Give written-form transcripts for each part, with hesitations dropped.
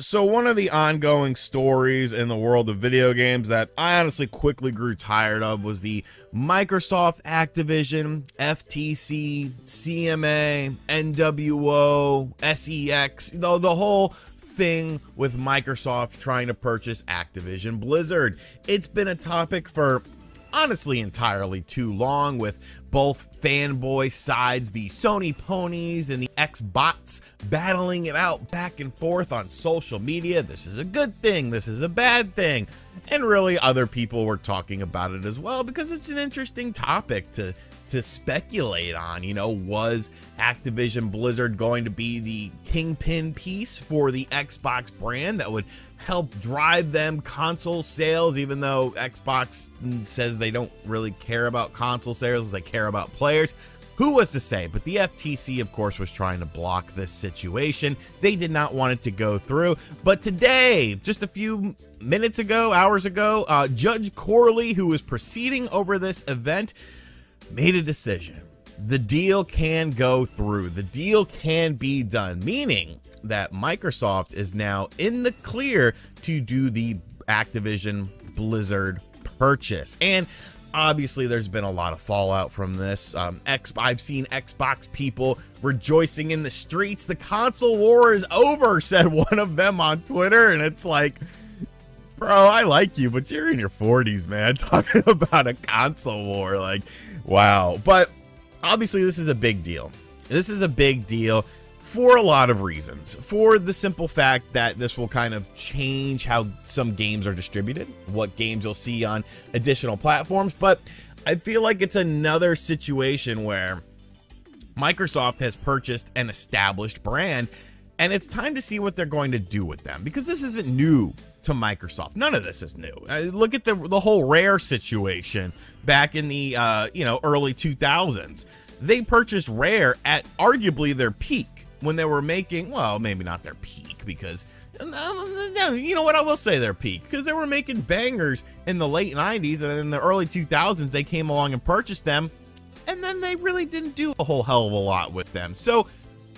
So one of the ongoing stories in the world of video games that I honestly quickly grew tired of was the Microsoft, Activision, FTC, CMA, NWO, SEX, the whole thing with Microsoft trying to purchase Activision Blizzard. It's been a topic for honestly entirely too long, with both fanboy sides, the Sony ponies and the Xbots, battling it out back and forth on social media. This is a good thing, this is a bad thing, and really other people were talking about it as well because it's an interesting topic to speculate on. You know, was Activision Blizzard going to be the kingpin piece for the Xbox brand that would help drive them console sales, even though Xbox says they don't really care about console sales, they care about players? Who was to say? But the FTC, of course, was trying to block this situation. They did not want it to go through. But today, just a few minutes ago, hours ago, Judge Corley, who was proceeding over this event, made a decision. The deal can go through. The deal can be done, meaning that Microsoft is now in the clear to do the Activision Blizzard purchase. And obviously there's been a lot of fallout from this. I've seen Xbox people rejoicing in the streets. The console war is over, said one of them on Twitter. And it's like, bro, I like you, but you're in your 40s, man, talking about a console war. Like, wow. But obviously this is a big deal. This is a big deal for a lot of reasons. For the simple fact that this will kind of change how some games are distributed, what games you'll see on additional platforms. But I feel like it's another situation where Microsoft has purchased an established brand, and it's time to see what they're going to do with them, because this isn't new to Microsoft. None of this is new. Look at the whole Rare situation back in the early 2000s. They purchased Rare at arguably their peak, when they were making, well, maybe not their peak, because you know what, I will say their peak, because they were making bangers in the late 90s, and in the early 2000s they came along and purchased them, and then they really didn't do a whole hell of a lot with them. So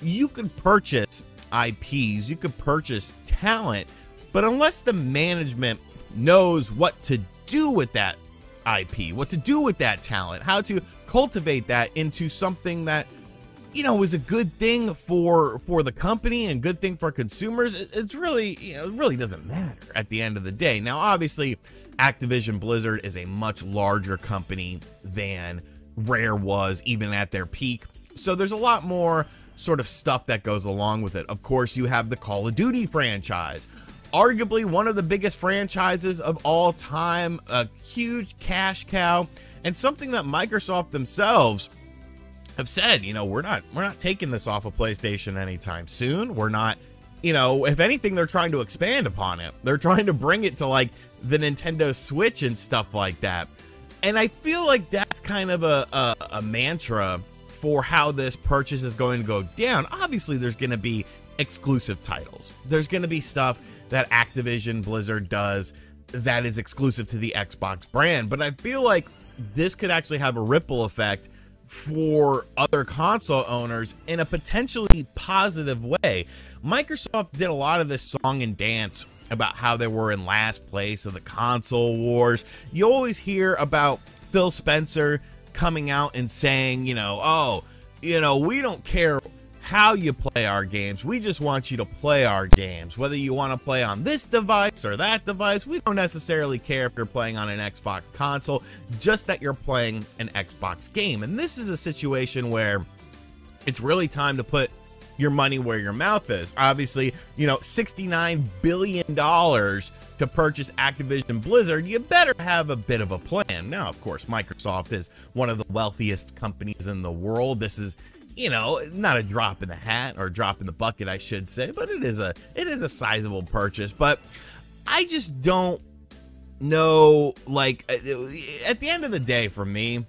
you could purchase IPs, you could purchase talent, but unless the management knows what to do with that IP, what to do with that talent, how to cultivate that into something that, you know, is a good thing for the company and good thing for consumers, it's really, you know, it really doesn't matter at the end of the day. Now, obviously, Activision Blizzard is a much larger company than Rare was, even at their peak. So there's a lot more sort of stuff that goes along with it. Of course, you have the Call of Duty franchise, arguably one of the biggest franchises of all time, a huge cash cow, and something that Microsoft themselves have said, you know, we're not taking this off of PlayStation anytime soon. We're not, you know, if anything, they're trying to expand upon it. They're trying to bring it to like the Nintendo Switch and stuff like that. And I feel like that's kind of a mantra for how this purchase is going to go down. Obviously, there's going to be exclusive titles. There's going to be stuff that Activision Blizzard does that is exclusive to the Xbox brand. But I feel like this could actually have a ripple effect for other console owners in a potentially positive way. Microsoft did a lot of this song and dance about how they were in last place of the console wars. You always hear about Phil Spencer coming out and saying, you know, oh, you know, we don't care how you play our games, we just want you to play our games, whether you want to play on this device or that device. We don't necessarily care if you're playing on an Xbox console, just that you're playing an Xbox game. And this is a situation where it's really time to put your money where your mouth is. Obviously, you know, $69 billion to purchase Activision Blizzard, you better have a bit of a plan. Now, of course, Microsoft is one of the wealthiest companies in the world. This is, you know, not a drop in the hat, or a drop in the bucket, I should say, but it is a sizable purchase. But I just don't know, like, at the end of the day, for me,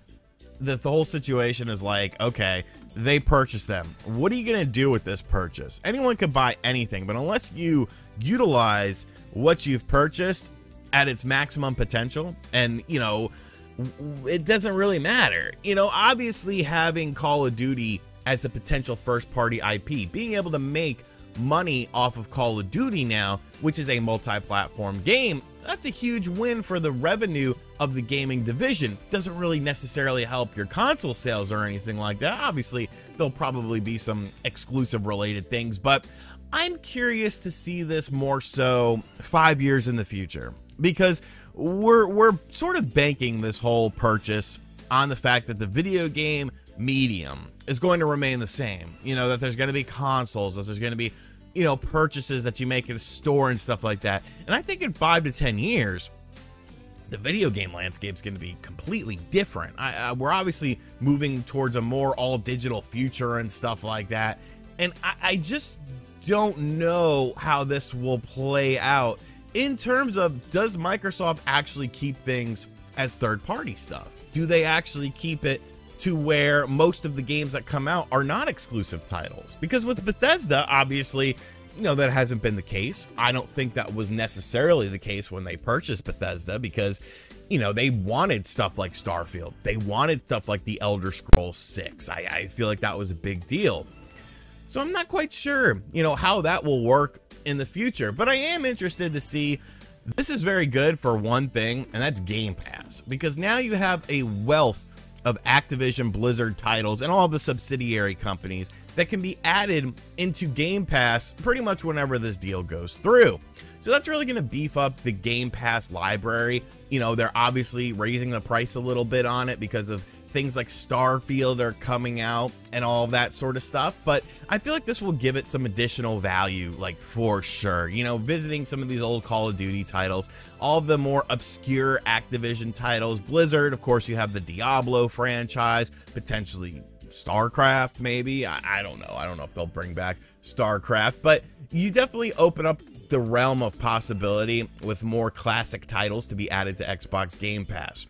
the whole situation is like, okay, they purchased them. What are you going to do with this purchase? Anyone could buy anything, but unless you utilize what you've purchased at its maximum potential, and, you know, it doesn't really matter. You know, obviously having Call of Duty as a potential first-party IP, being able to make money off of Call of Duty now, which is a multi-platform game. That's a huge win for the revenue of the gaming division. Doesn't really necessarily help your console sales or anything like that. Obviously, there'll probably be some exclusive related things, but I'm curious to see this more so 5 years in the future, because we're sort of banking this whole purchase on the fact that the video game medium is going to remain the same. You know, that there's going to be consoles, that there's going to be, you know, purchases that you make at a store and stuff like that. And I think in 5 to 10 years, the video game landscape is going to be completely different. We're obviously moving towards a more all digital future and stuff like that. And I just don't know how this will play out in terms of, does Microsoft actually keep things as third-party stuff? Do they actually keep it to where most of the games that come out are not exclusive titles? Because with Bethesda, obviously, you know, that hasn't been the case. I don't think that was necessarily the case when they purchased Bethesda, because, you know, they wanted stuff like Starfield. They wanted stuff like The Elder Scrolls 6. I feel like that was a big deal. So I'm not quite sure, you know, how that will work in the future, but I am interested to see. This is very good for one thing, and that's Game Pass, because now you have a wealth of Activision Blizzard titles and all of the subsidiary companies that can be added into Game Pass pretty much whenever this deal goes through. So that's really going to beef up the Game Pass library. You know, they're obviously raising the price a little bit on it because of things like Starfield are coming out and all of that sort of stuff, but I feel like this will give it some additional value, like, for sure. You know, visiting some of these old Call of Duty titles, all of the more obscure Activision titles, Blizzard, of course, you have the Diablo franchise, potentially StarCraft, maybe. I don't know. I don't know if they'll bring back StarCraft, but you definitely open up the realm of possibility with more classic titles to be added to Xbox Game Pass.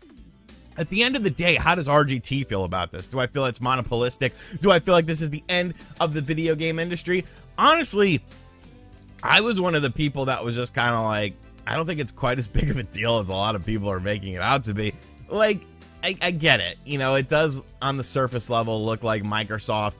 At the end of the day, how does RGT feel about this? Do I feel it's monopolistic? Do I feel like this is the end of the video game industry? Honestly, I was one of the people that was just kind of like, I don't think it's quite as big of a deal as a lot of people are making it out to be. Like, I get it. You know, it does on the surface level look like Microsoft,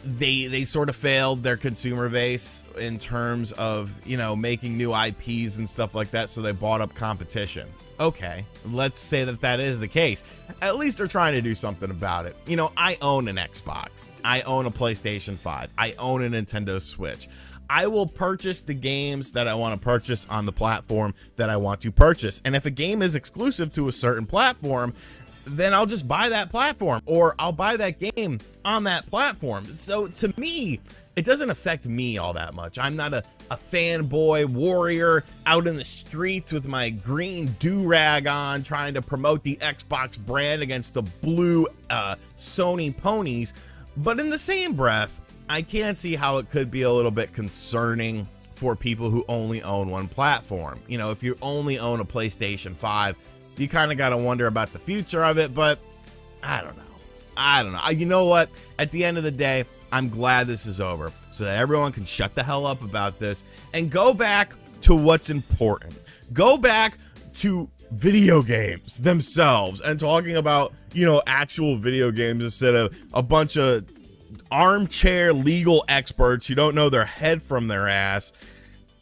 they sort of failed their consumer base in terms of, you know, making new IPs and stuff like that, so they bought up competition. Okay, let's say that that is the case. At least they're trying to do something about it. You know, I own an Xbox. I own a PlayStation 5. I own a Nintendo Switch. I will purchase the games that I want to purchase on the platform that I want to purchase. And if a game is exclusive to a certain platform, then I'll just buy that platform, or I'll buy that game on that platform. So to me, it doesn't affect me all that much. I'm not a fanboy warrior out in the streets with my green do-rag on trying to promote the Xbox brand against the blue Sony ponies. But in the same breath, I can see how it could be a little bit concerning for people who only own one platform. You know, if you only own a PlayStation 5, you kind of got to wonder about the future of it, but I don't know. You know what? At the end of the day, I'm glad this is over so that everyone can shut the hell up about this and go back to what's important. Go back to video games themselves and talking about, you know, actual video games instead of a bunch of armchair legal experts who don't know their head from their ass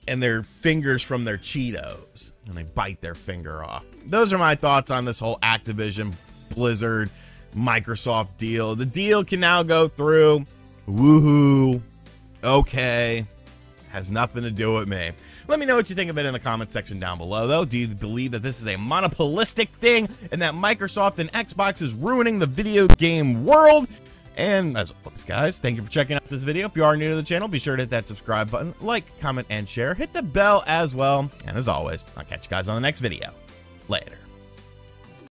and their fingers from their Cheetos, and they bite their finger off. Those are my thoughts on this whole Activision, Blizzard, Microsoft deal. The deal can now go through. Woohoo. Okay. Has nothing to do with me. Let me know what you think of it in the comment section down below, though. Do you believe that this is a monopolistic thing and that Microsoft and Xbox is ruining the video game world? And as always, guys, thank you for checking out this video. If you are new to the channel, be sure to hit that subscribe button, like, comment, and share. Hit the bell as well. And as always, I'll catch you guys on the next video. Later.